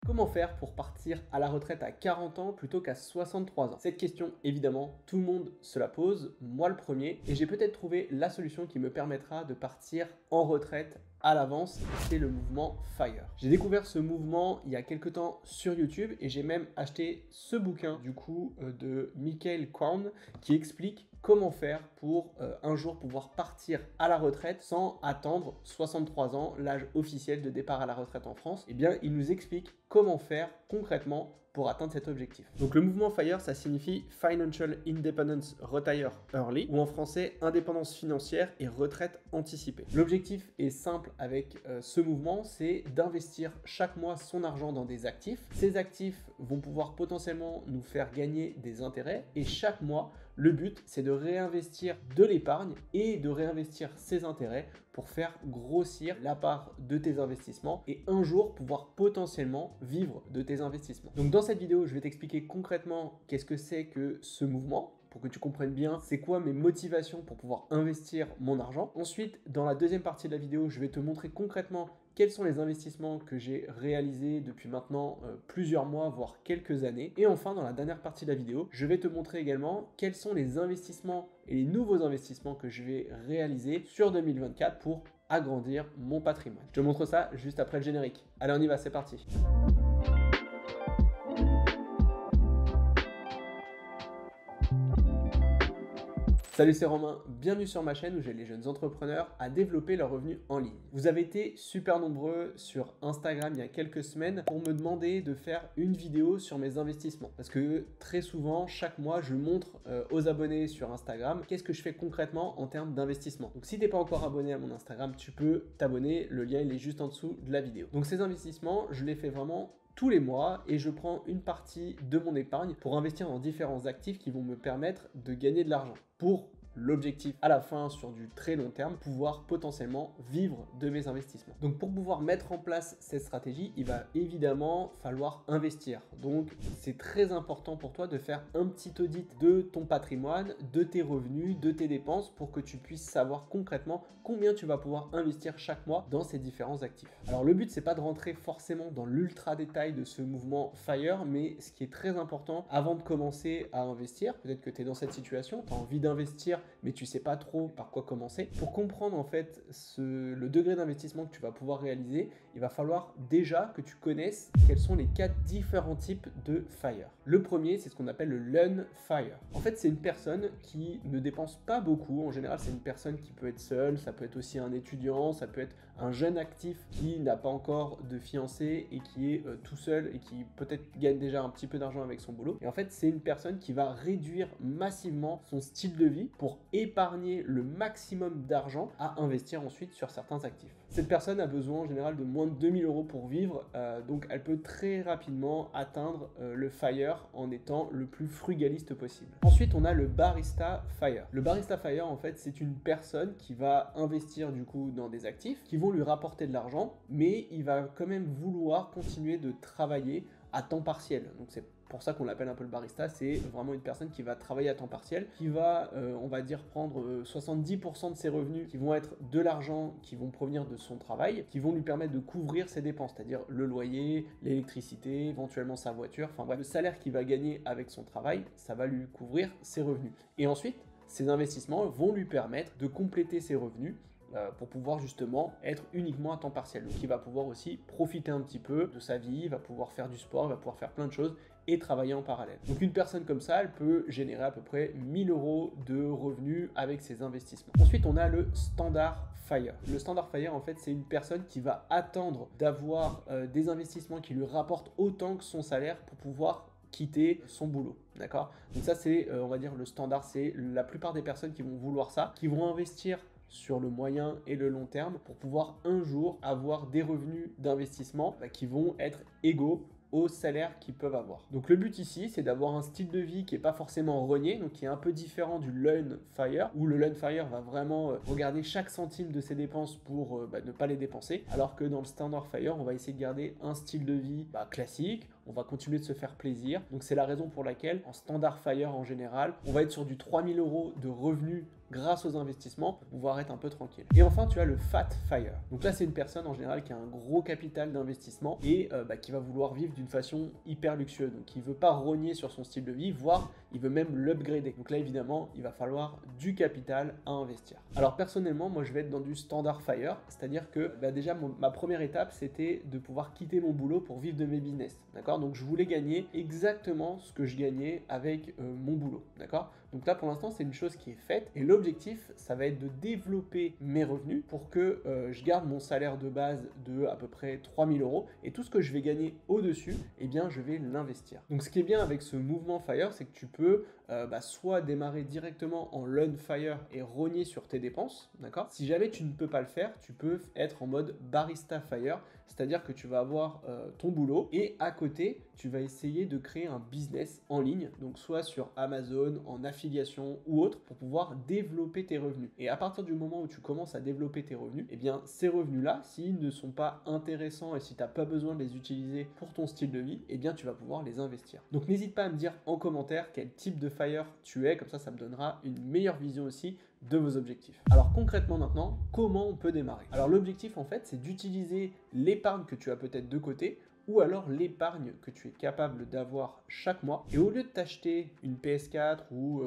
Comment faire pour partir à la retraite à 40 ans plutôt qu'à 63 ans? Cette question, évidemment, tout le monde se la pose, moi le premier, et j'ai peut-être trouvé la solution qui me permettra de partir en retraite à l'avance, c'est le mouvement FIRE. J'ai découvert ce mouvement il y a quelques temps sur YouTube et j'ai même acheté ce bouquin de Michael Kwon qui explique comment faire pour un jour pouvoir partir à la retraite sans attendre 63 ans, l'âge officiel de départ à la retraite en France. Eh bien, il nous explique comment faire concrètement pour atteindre cet objectif. Donc le mouvement FIRE, ça signifie Financial Independence Retire Early, ou en français indépendance financière et retraite anticipée. L'objectif est simple avec ce mouvement, c'est d'investir chaque mois son argent dans des actifs. Ces actifs vont pouvoir potentiellement nous faire gagner des intérêts et chaque mois, le but, c'est de réinvestir de l'épargne et de réinvestir ces intérêts pour faire grossir la part de tes investissements et un jour pouvoir potentiellement vivre de tes investissements. Donc dans cette vidéo, je vais t'expliquer concrètement qu'est-ce que c'est que ce mouvement, pour que tu comprennes bien c'est quoi mes motivations pour pouvoir investir mon argent. Ensuite, dans la deuxième partie de la vidéo, je vais te montrer concrètement quels sont les investissements que j'ai réalisés depuis maintenant plusieurs mois, voire quelques années. Et enfin, dans la dernière partie de la vidéo, je vais te montrer également quels sont les investissements et les nouveaux investissements que je vais réaliser sur 2024 pour agrandir mon patrimoine. Je te montre ça juste après le générique. Allez, on y va, c'est parti. Salut, c'est Romain, bienvenue sur ma chaîne où j'aide les jeunes entrepreneurs à développer leurs revenus en ligne. Vous avez été super nombreux sur Instagram il y a quelques semaines pour me demander de faire une vidéo sur mes investissements. Parce que très souvent, chaque mois, je montre aux abonnés sur Instagram qu'est-ce que je fais concrètement en termes d'investissement. Donc si tu n'es pas encore abonné à mon Instagram, tu peux t'abonner, le lien il est juste en dessous de la vidéo. Donc ces investissements, je les fais vraiment tous les mois et je prends une partie de mon épargne pour investir dans différents actifs qui vont me permettre de gagner de l'argent. Pour l'objectif à la fin sur du très long terme, pouvoir potentiellement vivre de mes investissements. Donc pour pouvoir mettre en place cette stratégie, il va évidemment falloir investir. Donc c'est très important pour toi de faire un petit audit de ton patrimoine, de tes revenus, de tes dépenses pour que tu puisses savoir concrètement combien tu vas pouvoir investir chaque mois dans ces différents actifs. Alors le but c'est pas de rentrer forcément dans l'ultra détail de ce mouvement FIRE, mais ce qui est très important avant de commencer à investir, peut-être que tu es dans cette situation, tu as envie d'investir mais tu sais pas trop par quoi commencer. Pour comprendre en fait le degré d'investissement que tu vas pouvoir réaliser, il va falloir déjà que tu connaisses quels sont les 4 différents types de FIRE. Le premier, c'est ce qu'on appelle le Learn FIRE. En fait, c'est une personne qui ne dépense pas beaucoup. En général, c'est une personne qui peut être seule, ça peut être aussi un étudiant, ça peut être un jeune actif qui n'a pas encore de fiancé et qui est tout seul et qui peut-être gagne déjà un petit peu d'argent avec son boulot. Et en fait, c'est une personne qui va réduire massivement son style de vie pour épargner le maximum d'argent à investir ensuite sur certains actifs. Cette personne a besoin en général de moins de 2000 € pour vivre, donc elle peut très rapidement atteindre le FIRE en étant le plus frugaliste possible. Ensuite, on a le Barista FIRE. Le Barista FIRE, en fait, c'est une personne qui va investir du coup dans des actifs qui vont lui rapporter de l'argent, mais il va quand même vouloir continuer de travailler à temps partiel. Donc c'est pour ça qu'on l'appelle un peu le barista, c'est vraiment une personne qui va travailler à temps partiel, qui va, on va dire, prendre 70% de ses revenus qui vont être de l'argent qui vont provenir de son travail, qui vont lui permettre de couvrir ses dépenses, c'est-à-dire le loyer, l'électricité, éventuellement sa voiture, enfin bref, le salaire qu'il va gagner avec son travail, ça va lui couvrir ses revenus. Et ensuite, ces investissements vont lui permettre de compléter ses revenus pour pouvoir justement être uniquement à temps partiel. Donc il va pouvoir aussi profiter un petit peu de sa vie, il va pouvoir faire du sport, il va pouvoir faire plein de choses et travailler en parallèle. Donc une personne comme ça, elle peut générer à peu près 1000 € de revenus avec ses investissements. Ensuite, on a le Standard FIRE. Le Standard FIRE, en fait, c'est une personne qui va attendre d'avoir des investissements qui lui rapportent autant que son salaire pour pouvoir quitter son boulot, d'accord? Donc ça, c'est, on va dire, le standard, c'est la plupart des personnes qui vont vouloir ça, qui vont investir sur le moyen et le long terme pour pouvoir un jour avoir des revenus d'investissement qui vont être égaux au salaire qu'ils peuvent avoir. Donc le but ici, c'est d'avoir un style de vie qui n'est pas forcément rogné, donc qui est un peu différent du Learn FIRE, où le Learn FIRE va vraiment regarder chaque centime de ses dépenses pour ne pas les dépenser, alors que dans le Standard FIRE, on va essayer de garder un style de vie classique, on va continuer de se faire plaisir. Donc c'est la raison pour laquelle en Standard FIRE en général, on va être sur du 3000 € de revenus grâce aux investissements pour pouvoir être un peu tranquille. Et enfin, tu as le Fat Fire. Donc là, c'est une personne en général qui a un gros capital d'investissement et qui va vouloir vivre d'une façon hyper luxueuse. Donc il veut pas rogner sur son style de vie, voire il veut même l'upgrader. Donc là, évidemment, il va falloir du capital à investir. Alors personnellement, moi, je vais être dans du standard Fire, c'est-à-dire que déjà, ma première étape, c'était de pouvoir quitter mon boulot pour vivre de mes business. D'accord? Donc je voulais gagner exactement ce que je gagnais avec mon boulot. D'accord? Donc là, pour l'instant, c'est une chose qui est faite. Et l'objectif, ça va être de développer mes revenus pour que je garde mon salaire de base de à peu près 3000 euros. Et tout ce que je vais gagner au-dessus, eh bien, je vais l'investir. Donc ce qui est bien avec ce mouvement Fire, c'est que tu peux soit démarrer directement en learn Fire et rogner sur tes dépenses. D'accord? Si jamais tu ne peux pas le faire, tu peux être en mode barista Fire. C'est-à-dire que tu vas avoir ton boulot et à côté, tu vas essayer de créer un business en ligne, donc soit sur Amazon, en affiliation ou autre, pour pouvoir développer tes revenus. Et à partir du moment où tu commences à développer tes revenus, eh bien ces revenus-là, s'ils ne sont pas intéressants et si tu n'as pas besoin de les utiliser pour ton style de vie, eh bien tu vas pouvoir les investir. Donc n'hésite pas à me dire en commentaire quel type de Fire tu es, comme ça me donnera une meilleure vision aussi de vos objectifs. Alors concrètement maintenant, comment on peut démarrer? Alors l'objectif en fait, c'est d'utiliser l'épargne que tu as peut-être de côté ou alors l'épargne que tu es capable d'avoir chaque mois. Et au lieu de t'acheter une PS4 ou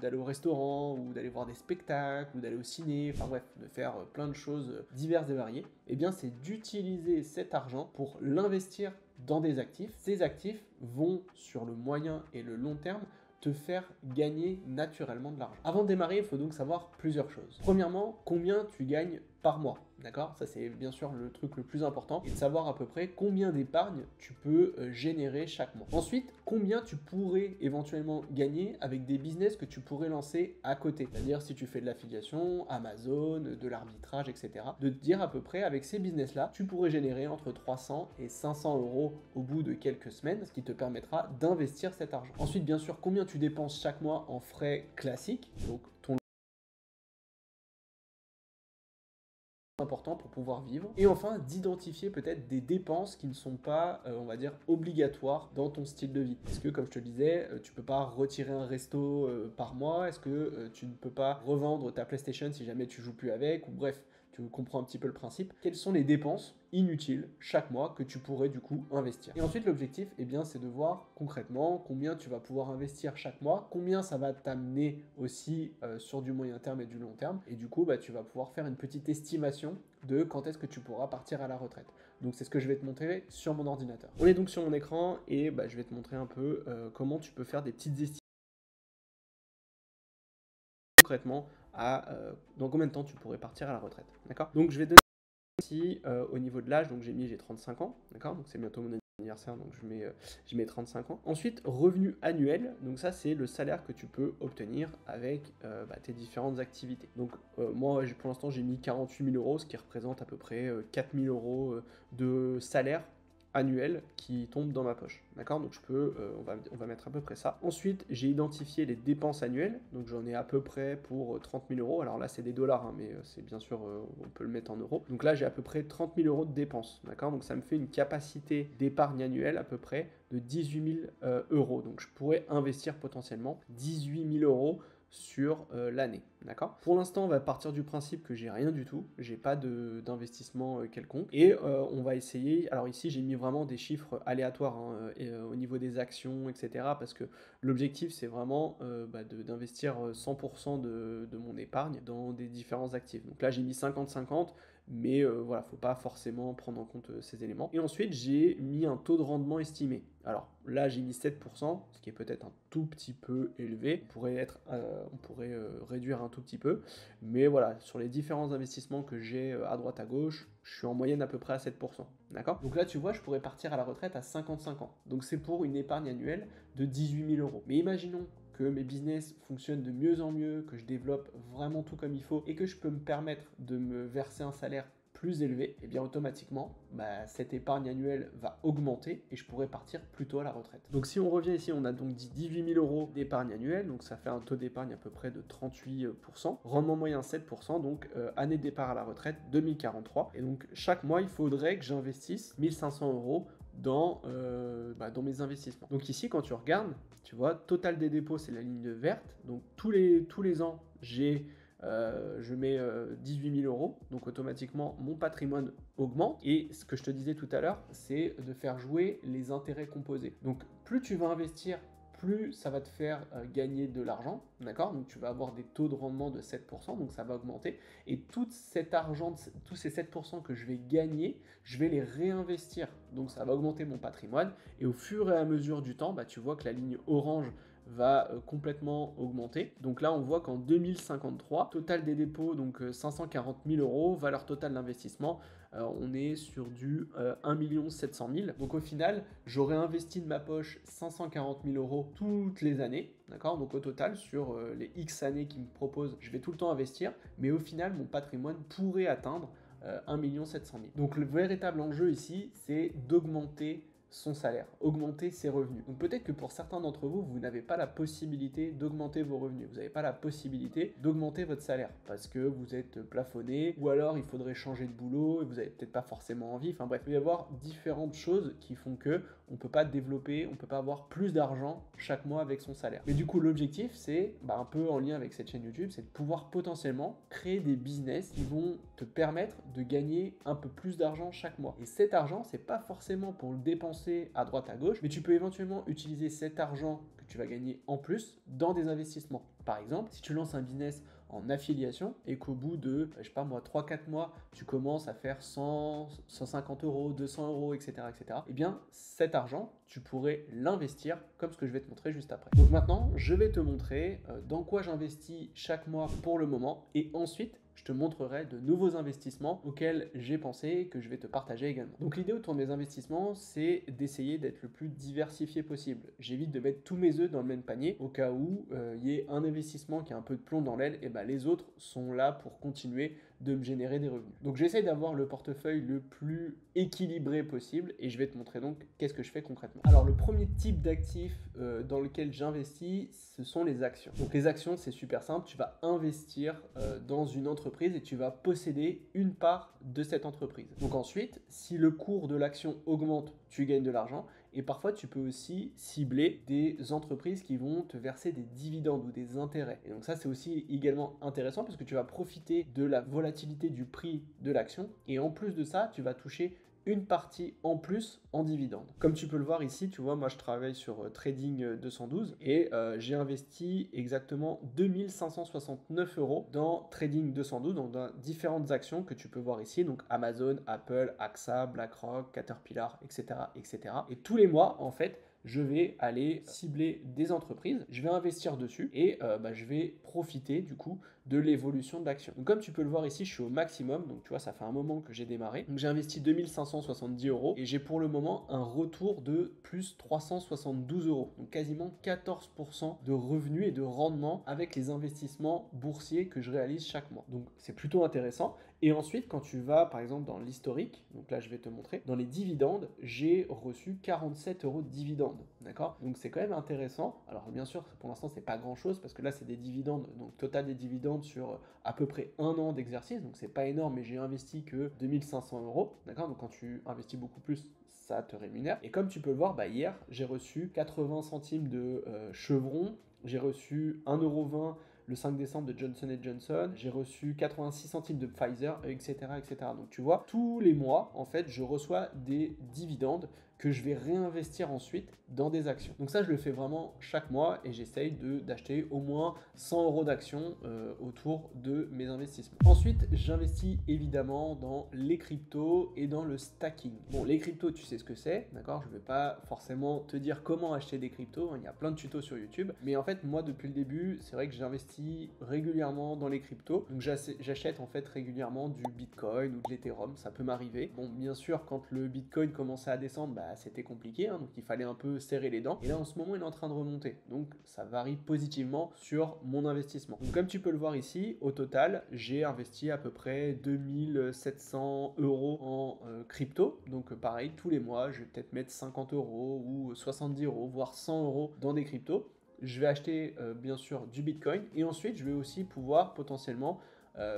d'aller au restaurant ou d'aller voir des spectacles ou d'aller au ciné, enfin bref, de faire plein de choses diverses et variées, eh bien c'est d'utiliser cet argent pour l'investir dans des actifs. Ces actifs vont sur le moyen et le long terme te faire gagner naturellement de l'argent. Avant de démarrer, il faut donc savoir plusieurs choses. Premièrement, combien tu gagnes par mois, d'accord? Ça c'est bien sûr le truc le plus important, et de savoir à peu près combien d'épargne tu peux générer chaque mois. Ensuite, combien tu pourrais éventuellement gagner avec des business que tu pourrais lancer à côté. C'est-à-dire si tu fais de l'affiliation, Amazon, de l'arbitrage, etc. De te dire à peu près avec ces business-là, tu pourrais générer entre 300 et 500 euros au bout de quelques semaines, ce qui te permettra d'investir cet argent. Ensuite, bien sûr, combien tu dépenses chaque mois en frais classiques, donc ton important pour pouvoir vivre. Et enfin, d'identifier peut-être des dépenses qui ne sont pas, on va dire, obligatoires dans ton style de vie. Est-ce que, comme je te le disais, tu peux pas retirer un resto par mois? Est-ce que tu ne peux pas revendre ta PlayStation si jamais tu joues plus avec? Ou bref, tu comprends un petit peu le principe. Quelles sont les dépenses inutiles chaque mois que tu pourrais du coup investir? Et ensuite, l'objectif, eh bien, c'est de voir concrètement combien tu vas pouvoir investir chaque mois, combien ça va t'amener aussi sur du moyen terme et du long terme. Et du coup, tu vas pouvoir faire une petite estimation de quand est-ce que tu pourras partir à la retraite. Donc c'est ce que je vais te montrer sur mon ordinateur. On est donc sur mon écran et je vais te montrer un peu comment tu peux faire des petites estimations concrètement dans combien de temps tu pourrais partir à la retraite. D'accord? Donc je vais donner ici au niveau de l'âge, donc j'ai 35 ans, d'accord? Donc c'est bientôt mon anniversaire, donc je mets 35 ans. Ensuite, revenu annuel, donc ça c'est le salaire que tu peux obtenir avec tes différentes activités. Donc moi pour l'instant j'ai mis 48 000 euros, ce qui représente à peu près 4 000 euros de salaire annuel qui tombe dans ma poche, d'accord? Donc je peux, on va mettre à peu près ça. Ensuite, j'ai identifié les dépenses annuelles, donc j'en ai à peu près pour 30 000 euros. Alors là, c'est des dollars, hein, mais c'est bien sûr, on peut le mettre en euros. Donc là, j'ai à peu près 30 000 euros de dépenses, d'accord? Donc ça me fait une capacité d'épargne annuelle à peu près de 18 000 euros. Donc je pourrais investir potentiellement 18 000 euros sur l'année, d'accord? Pour l'instant, on va partir du principe que j'ai rien du tout, j'ai pas d'investissement quelconque, et on va essayer, alors ici j'ai mis vraiment des chiffres aléatoires au niveau des actions, etc., parce que l'objectif c'est vraiment d'investir 100% de mon épargne dans des différents actifs. Donc là j'ai mis 50-50, mais voilà, faut pas forcément prendre en compte ces éléments. Et ensuite, j'ai mis un taux de rendement estimé. Alors là, j'ai mis 7%, ce qui est peut-être un tout petit peu élevé. On pourrait réduire un tout petit peu, mais voilà, sur les différents investissements que j'ai à droite à gauche, je suis en moyenne à peu près à 7%. D'accord? Donc là, tu vois, je pourrais partir à la retraite à 55 ans. Donc c'est pour une épargne annuelle de 18 000 euros. Mais imaginons que mes business fonctionnent de mieux en mieux, que je développe vraiment tout comme il faut et que je peux me permettre de me verser un salaire plus élevé, et bien automatiquement, cette épargne annuelle va augmenter et je pourrais partir plus tôt à la retraite. Donc si on revient ici, on a donc dit 18 000 euros d'épargne annuelle, donc ça fait un taux d'épargne à peu près de 38%, rendement moyen 7%, donc année de départ à la retraite 2043. Et donc chaque mois, il faudrait que j'investisse 1 500 euros dans mes investissements. Donc ici, quand tu regardes, tu vois, total des dépôts, c'est la ligne verte. Donc tous les ans, je mets 18 000 euros, donc automatiquement mon patrimoine augmente. Et ce que je te disais tout à l'heure, c'est de faire jouer les intérêts composés. Donc plus tu vas investir, plus ça va te faire gagner de l'argent, d'accord? Donc tu vas avoir des taux de rendement de 7%, donc ça va augmenter. Et tout cet argent, tous ces 7% que je vais gagner, je vais les réinvestir. Donc ça va augmenter mon patrimoine. Et au fur et à mesure du temps, bah, tu vois que la ligne orange va complètement augmenter. Donc là, on voit qu'en 2053, total des dépôts, donc 540 000 euros, valeur totale d'investissement, on est sur du 1 700 000. Donc au final, j'aurais investi de ma poche 540 000 euros toutes les années, d'accord? Donc au total, sur les X années qu'ils me proposent, je vais tout le temps investir, mais au final, mon patrimoine pourrait atteindre 1 700 000. Donc le véritable enjeu ici, c'est d'augmenter son salaire, augmenter ses revenus. Donc peut-être que pour certains d'entre vous, vous n'avez pas la possibilité d'augmenter vos revenus, vous n'avez pas la possibilité d'augmenter votre salaire parce que vous êtes plafonné, ou alors il faudrait changer de boulot et vous n'avez peut-être pas forcément envie. Enfin bref, il peut y avoir différentes choses qui font que on peut pas développer, on peut pas avoir plus d'argent chaque mois avec son salaire. Mais du coup, l'objectif, c'est un peu en lien avec cette chaîne YouTube, c'est de pouvoir potentiellement créer des business qui vont te permettre de gagner un peu plus d'argent chaque mois. Et cet argent, c'est pas forcément pour le dépenser à droite à gauche, mais tu peux éventuellement utiliser cet argent que tu vas gagner en plus dans des investissements. Par exemple, si tu lances un business en affiliation et qu'au bout de, je sais pas moi, 3-4 mois, tu commences à faire 100, 150 euros, 200 euros, etc., eh bien, cet argent, tu pourrais l'investir comme ce que je vais te montrer juste après. Donc maintenant, je vais te montrer dans quoi j'investis chaque mois pour le moment et ensuite, je te montrerai de nouveaux investissements auxquels j'ai pensé et que je vais te partager également. Donc l'idée autour de mes investissements, c'est d'essayer d'être le plus diversifié possible. J'évite de mettre tous mes œufs dans le même panier au cas où il y ait un investissement qui a un peu de plomb dans l'aile, et ben les autres sont là pour continuer de me générer des revenus. Donc j'essaie d'avoir le portefeuille le plus équilibré possible et je vais te montrer donc qu'est-ce que je fais concrètement. Alors le premier type d'actif dans lequel j'investis, ce sont les actions. Donc les actions, c'est super simple, tu vas investir dans une entreprise et tu vas posséder une part de cette entreprise. Donc ensuite, si le cours de l'action augmente, tu gagnes de l'argent. Et parfois, tu peux aussi cibler des entreprises qui vont te verser des dividendes ou des intérêts. Et donc ça, c'est aussi également intéressant parce que tu vas profiter de la volatilité du prix de l'action. Et en plus de ça, tu vas toucher une partie en plus en dividende. Comme tu peux le voir ici, tu vois, moi je travaille sur Trading 212 et j'ai investi exactement 2569 euros dans Trading 212, donc dans différentes actions que tu peux voir ici, donc Amazon, Apple, AXA, BlackRock, Caterpillar, etc., etc. Et tous les mois, en fait, je vais aller cibler des entreprises, je vais investir dessus et je vais profiter du coup de l'évolution de l'action. Donc comme tu peux le voir ici, je suis au maximum, donc tu vois, ça fait un moment que j'ai démarré. Donc j'ai investi 2570 euros et j'ai pour le moment un retour de plus 372 euros, donc quasiment 14% de revenus et de rendement avec les investissements boursiers que je réalise chaque mois. Donc c'est plutôt intéressant. Et ensuite, quand tu vas par exemple dans l'historique, donc là je vais te montrer, dans les dividendes, j'ai reçu 47 euros de dividendes, d'accord? Donc c'est quand même intéressant. Alors bien sûr, pour l'instant c'est pas grand chose parce que là c'est des dividendes, donc total des dividendes sur à peu près un an d'exercice, donc c'est pas énorme, mais j'ai investi que 2500 euros, d'accord? Donc quand tu investis beaucoup plus, ça te rémunère. Et comme tu peux le voir, hier j'ai reçu 80 centimes de Chevron, j'ai reçu 1,20 € le 5 décembre de Johnson & Johnson, j'ai reçu 86 centimes de Pfizer, etc., etc. Donc tu vois, tous les mois, en fait, je reçois des dividendes que je vais réinvestir ensuite dans des actions. Donc ça, je le fais vraiment chaque mois et j'essaye d'acheter au moins 100 euros d'actions autour de mes investissements. Ensuite, j'investis évidemment dans les cryptos et dans le stacking. Bon, les cryptos, tu sais ce que c'est, d'accord? Je ne vais pas forcément te dire comment acheter des cryptos, il y a plein de tutos sur YouTube, mais en fait, moi, depuis le début, c'est vrai que j'investis régulièrement dans les cryptos. Donc j'achète en fait régulièrement du Bitcoin ou de l'Ethereum, ça peut m'arriver. Bon, bien sûr, quand le Bitcoin commençait à descendre, c'était compliqué, donc il fallait un peu serrer les dents. Et là, en ce moment, il est en train de remonter. Donc, ça varie positivement sur mon investissement. Donc, comme tu peux le voir ici, au total, j'ai investi à peu près 2700 euros en crypto. Donc, pareil, tous les mois, je vais peut-être mettre 50 euros ou 70 euros, voire 100 euros dans des cryptos. Je vais acheter bien sûr du Bitcoin et ensuite je vais aussi pouvoir potentiellement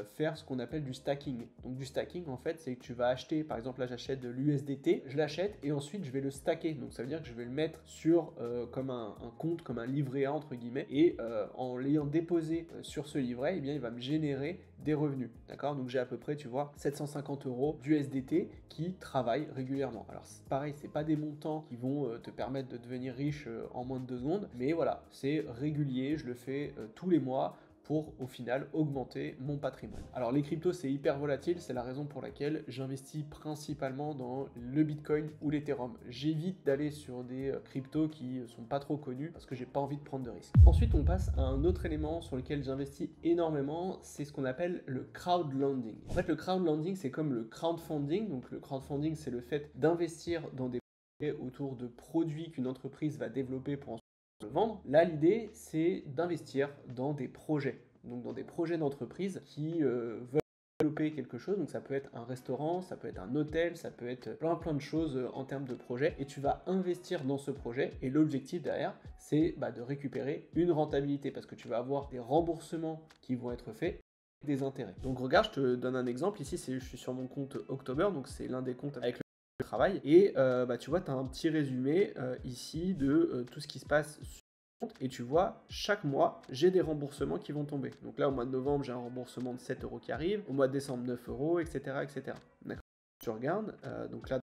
faire ce qu'on appelle du stacking. Donc du stacking, en fait, c'est que tu vas acheter, par exemple là j'achète de l'USDT, je l'achète et ensuite je vais le stacker. Donc ça veut dire que je vais le mettre sur comme un compte, comme un livret A entre guillemets, et en l'ayant déposé sur ce livret, eh bien il va me générer des revenus. D'accord? Donc j'ai à peu près, tu vois, 750 € d'USDT qui travaillent régulièrement. Alors c'est pareil, c'est pas des montants qui vont te permettre de devenir riche en moins de 2 secondes, mais voilà, c'est régulier, je le fais tous les mois pour au final augmenter mon patrimoine. Alors les cryptos c'est hyper volatile, c'est la raison pour laquelle j'investis principalement dans le Bitcoin ou l'Ethereum. J'évite d'aller sur des cryptos qui sont pas trop connus parce que j'ai pas envie de prendre de risques. Ensuite on passe à un autre élément sur lequel j'investis énormément, c'est ce qu'on appelle le crowdlending. En fait le crowdlending c'est comme le crowdfunding, donc le crowdfunding c'est le fait d'investir dans des projets autour de produits qu'une entreprise va développer pour le vendre. Là, l'idée, c'est d'investir dans des projets, donc dans des projets d'entreprise qui veulent développer quelque chose. Donc ça peut être un restaurant, ça peut être un hôtel, ça peut être plein de choses en termes de projet. Et tu vas investir dans ce projet. Et l'objectif derrière, c'est de récupérer une rentabilité parce que tu vas avoir des remboursements qui vont être faits, des intérêts. Donc regarde, je te donne un exemple. Ici, je suis sur mon compte October, donc c'est l'un des comptes avec le travail. Et tu vois, tu as un petit résumé ici de tout ce qui se passe sur le compte. Et tu vois, chaque mois, j'ai des remboursements qui vont tomber. Donc là, au mois de novembre, j'ai un remboursement de 7 € qui arrive. Au mois de décembre, 9 €, etc. etc. D'accord. Tu regardes, donc là,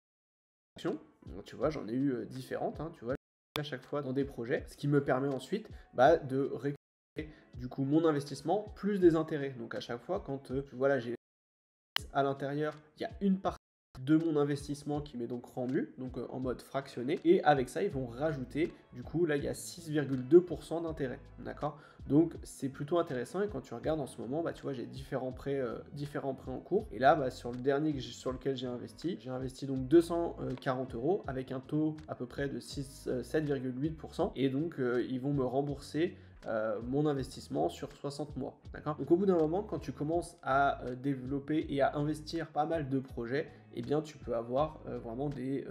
tu vois, j'en ai eu différentes. Tu vois, à chaque fois dans des projets, ce qui me permet ensuite de récupérer du coup mon investissement plus des intérêts. Donc à chaque fois, quand voilà, j'ai à l'intérieur, il y a une partie de mon investissement qui m'est donc rendu, donc en mode fractionné, et avec ça ils vont rajouter, du coup là il y a 6,2% d'intérêt, d'accord? Donc c'est plutôt intéressant. Et quand tu regardes en ce moment, tu vois, j'ai différents prêts en cours, et là sur le dernier sur lequel j'ai investi donc 240 € avec un taux à peu près de 7,8%, et donc ils vont me rembourser mon investissement sur 60 mois. D'accord? Donc au bout d'un moment, quand tu commences à développer et à investir pas mal de projets, eh bien tu peux avoir vraiment des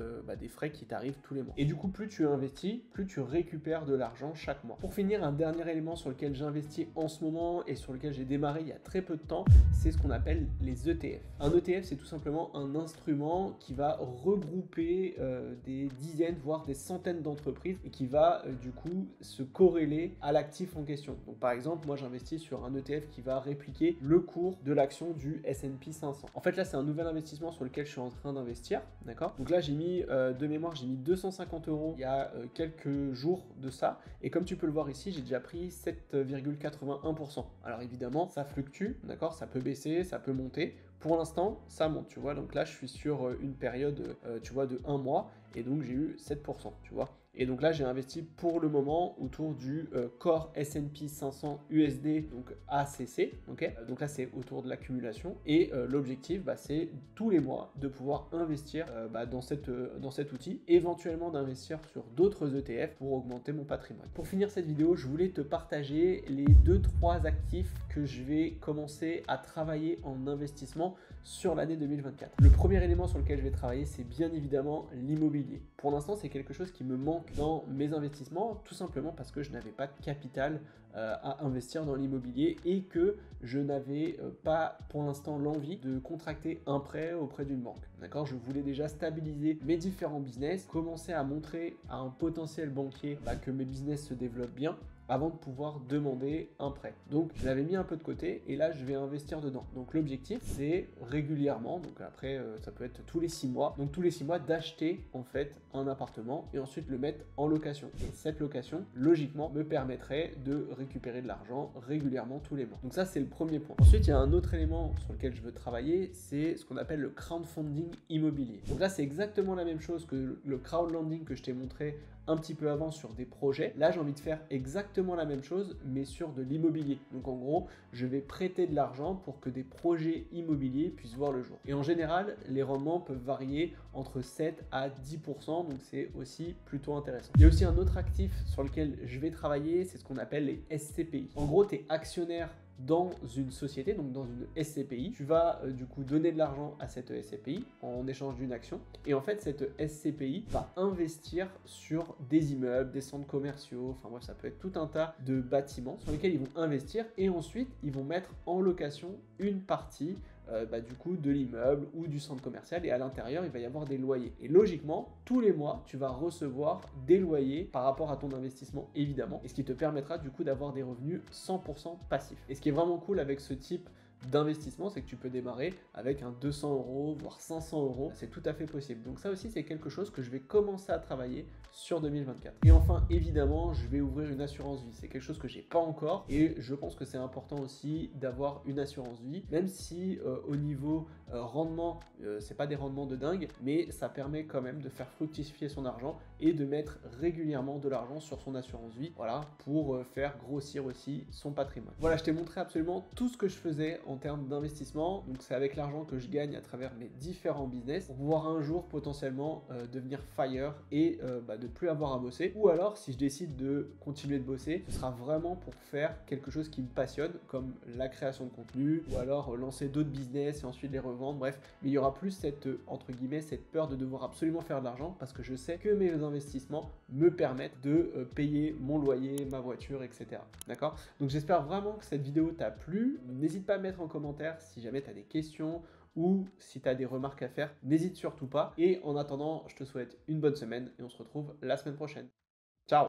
frais qui t'arrivent tous les mois. Et du coup, plus tu investis, plus tu récupères de l'argent chaque mois. Pour finir, un dernier élément sur lequel j'investis en ce moment et sur lequel j'ai démarré il y a très peu de temps, c'est ce qu'on appelle les ETF. Un ETF, c'est tout simplement un instrument qui va regrouper des dizaines, voire des centaines d'entreprises et qui va du coup se corréler à l'actif en question. Donc par exemple, moi j'investis sur un ETF qui va répliquer le cours de l'action du S&P 500. En fait là, c'est un nouvel investissement sur lequel je suis en train d'investir, d'accord? Donc là, j'ai mis de mémoire, j'ai mis 250 € il y a quelques jours de ça, et comme tu peux le voir ici, j'ai déjà pris 7,81%. Alors évidemment, ça fluctue, d'accord? Ça peut baisser, ça peut monter. Pour l'instant, ça monte, tu vois. Donc là, je suis sur une période, tu vois, de 1 mois, et donc j'ai eu 7%, tu vois. Et donc là, j'ai investi pour le moment autour du Core S&P 500 USD, donc ACC, ok. Donc là, c'est autour de l'accumulation, et l'objectif, c'est tous les mois de pouvoir investir dans cet outil, éventuellement d'investir sur d'autres ETF pour augmenter mon patrimoine. Pour finir cette vidéo, je voulais te partager les 2-3 actifs que je vais commencer à travailler en investissement sur l'année 2024. Le premier élément sur lequel je vais travailler, c'est bien évidemment l'immobilier. Pour l'instant, c'est quelque chose qui me manque dans mes investissements, tout simplement parce que je n'avais pas de capital à investir dans l'immobilier et que je n'avais pas pour l'instant l'envie de contracter un prêt auprès d'une banque. D'accord? Je voulais déjà stabiliser mes différents business, commencer à montrer à un potentiel banquier que mes business se développent bien, avant de pouvoir demander un prêt. Donc je l'avais mis un peu de côté et là je vais investir dedans. Donc l'objectif c'est régulièrement, donc après ça peut être tous les 6 mois, donc tous les 6 mois d'acheter en fait un appartement et ensuite le mettre en location. Et cette location logiquement me permettrait de récupérer de l'argent régulièrement tous les mois. Donc ça c'est le premier point. Ensuite il y a un autre élément sur lequel je veux travailler, c'est ce qu'on appelle le crowdfunding immobilier. Donc là c'est exactement la même chose que le crowdlending que je t'ai montré un petit peu avant sur des projets. Là j'ai envie de faire exactement la même chose mais sur de l'immobilier. Donc en gros je vais prêter de l'argent pour que des projets immobiliers puissent voir le jour. Et en général les rendements peuvent varier entre 7 à 10%, donc c'est aussi plutôt intéressant. Il y a aussi un autre actif sur lequel je vais travailler, c'est ce qu'on appelle les SCPI. En gros tu es actionnaire dans une société, donc dans une SCPI. Tu vas du coup donner de l'argent à cette SCPI en échange d'une action. Et en fait, cette SCPI va investir sur des immeubles, des centres commerciaux, enfin bref, ça peut être tout un tas de bâtiments sur lesquels ils vont investir et ensuite ils vont mettre en location une partie du coup de l'immeuble ou du centre commercial et à l'intérieur il va y avoir des loyers. Et logiquement, tous les mois, tu vas recevoir des loyers par rapport à ton investissement évidemment, et ce qui te permettra du coup d'avoir des revenus 100% passifs. Et ce qui est vraiment cool avec ce type d'investissement, c'est que tu peux démarrer avec un 200 euros, voire 500 euros, c'est tout à fait possible. Donc ça aussi, c'est quelque chose que je vais commencer à travailler sur 2024. Et enfin, évidemment, je vais ouvrir une assurance vie. C'est quelque chose que j'ai pas encore et je pense que c'est important aussi d'avoir une assurance vie, même si au niveau rendement, c'est pas des rendements de dingue, mais ça permet quand même de faire fructifier son argent et de mettre régulièrement de l'argent sur son assurance vie, voilà, pour faire grossir aussi son patrimoine. Voilà, je t'ai montré absolument tout ce que je faisais en termes d'investissement, donc c'est avec l'argent que je gagne à travers mes différents business pour pouvoir un jour potentiellement devenir fire et de plus avoir à bosser, ou alors si je décide de continuer de bosser, ce sera vraiment pour faire quelque chose qui me passionne comme la création de contenu ou alors lancer d'autres business et ensuite les revendre, bref, mais il y aura plus cette entre guillemets cette peur de devoir absolument faire de l'argent parce que je sais que mes investissements me permettent de payer mon loyer, ma voiture, etc. D'accord? Donc j'espère vraiment que cette vidéo t'a plu. N'hésite pas à mettre en commentaire si jamais tu as des questions ou si tu as des remarques à faire, n'hésite surtout pas. Et en attendant, je te souhaite une bonne semaine et on se retrouve la semaine prochaine. Ciao!